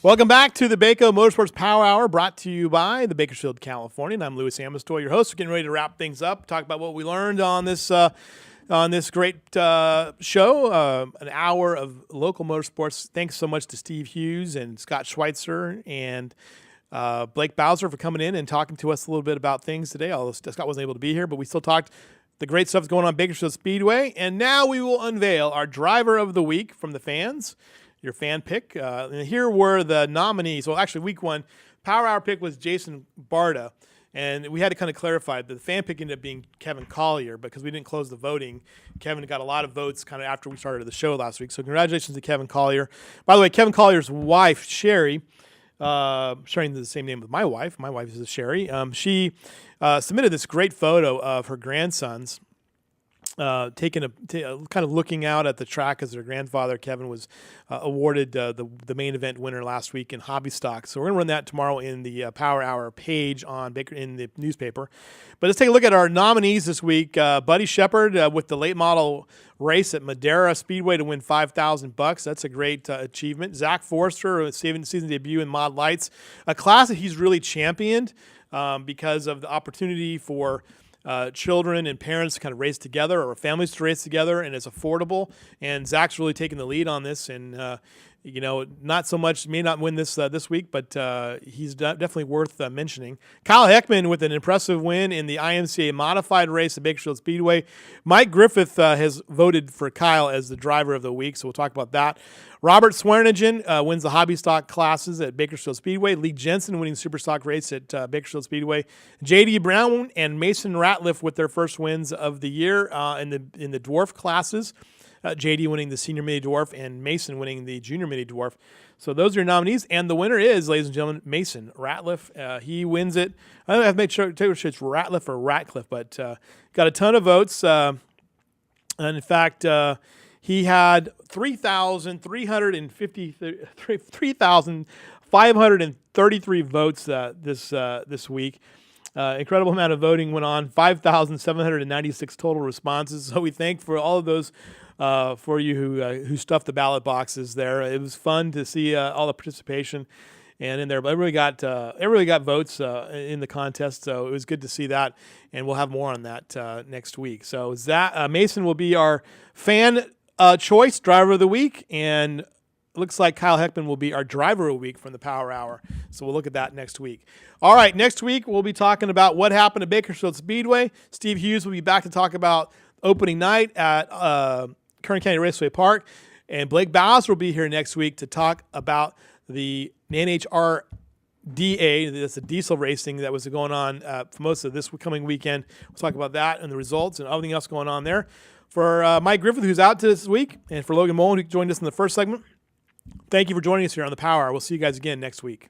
Welcome back to the Bako Motorsports Power Hour, brought to you by the Bakersfield, California. And I'm Louis Amestoy, your host. We're getting ready to wrap things up, talk about what we learned on this great show, an hour of local motorsports. Thanks so much to Steve Hughes and Scott Schweitzer and Blake Bowser for coming in and talking to us a little bit about things today. Although Scott wasn't able to be here, but we still talked the great stuff going on Bakersfield Speedway. And now we will unveil our driver of the week from the fans. Your fan pick. And here were the nominees. Well, actually, week one, Power Hour pick was Jason Barta. And we had to kind of clarify that the fan pick ended up being Kevin Collier because we didn't close the voting. Kevin got a lot of votes kind of after we started the show last week. So congratulations to Kevin Collier. By the way, Kevin Collier's wife, Sherry, sharing the same name with my wife. My wife is Sherry. She submitted this great photo of her grandsons. Kind of looking out at the track as their grandfather Kevin was awarded the main event winner last week in hobby stock. So we're gonna run that tomorrow in the Power Hour page on Baker in the newspaper. But let's take a look at our nominees this week. Buddy Shepard with the late model race at Madera Speedway to win $5,000. That's a great achievement. Zach Forster saving the season debut in Mod Lights, a class that he's really championed because of the opportunity for children and parents to kind of race together, or families to race together, and it's affordable. And Zach's really taking the lead on this, and not so much, may not win this week, but he's definitely worth mentioning. Kyle Heckman with an impressive win in the IMCA modified race at Bakersfield Speedway. Mike Griffith has voted for Kyle as the driver of the week, so we'll talk about that. Robert Swearnigan wins the hobby stock classes at Bakersfield Speedway. Lee Jensen winning the super stock race at Bakersfield Speedway. J.D. Brown and Mason Ratliff with their first wins of the year in the dwarf classes. J.D. winning the senior mini dwarf and Mason winning the junior mini dwarf. So those are your nominees, and the winner is, ladies and gentlemen, Mason Ratliff. He wins it. I don't have to make sure it's Ratliff or Ratcliffe, but got a ton of votes. And in fact, he had 3,533 votes this week. Incredible amount of voting went on. 5,796 total responses. So we thank for all of those for you who stuffed the ballot boxes there. It was fun to see all the participation and in there. But everybody got votes in the contest, so it was good to see that. And we'll have more on that next week. So Mason will be our fan choice driver of the week, and looks like Kyle Heckman will be our driver of the week from the Power Hour. So we'll look at that next week. All right, next week we'll be talking about what happened at Bakersfield Speedway. Steve Hughes will be back to talk about opening night at Kern County Raceway Park. And Blake Bowser will be here next week to talk about the NHRDA, that's the diesel racing that was going on for most of this coming weekend. We'll talk about that and the results and everything else going on there. For Mike Griffith, who's out this week, and for Logan Mullen, who joined us in the first segment, thank you for joining us here on the Power Hour. We'll see you guys again next week.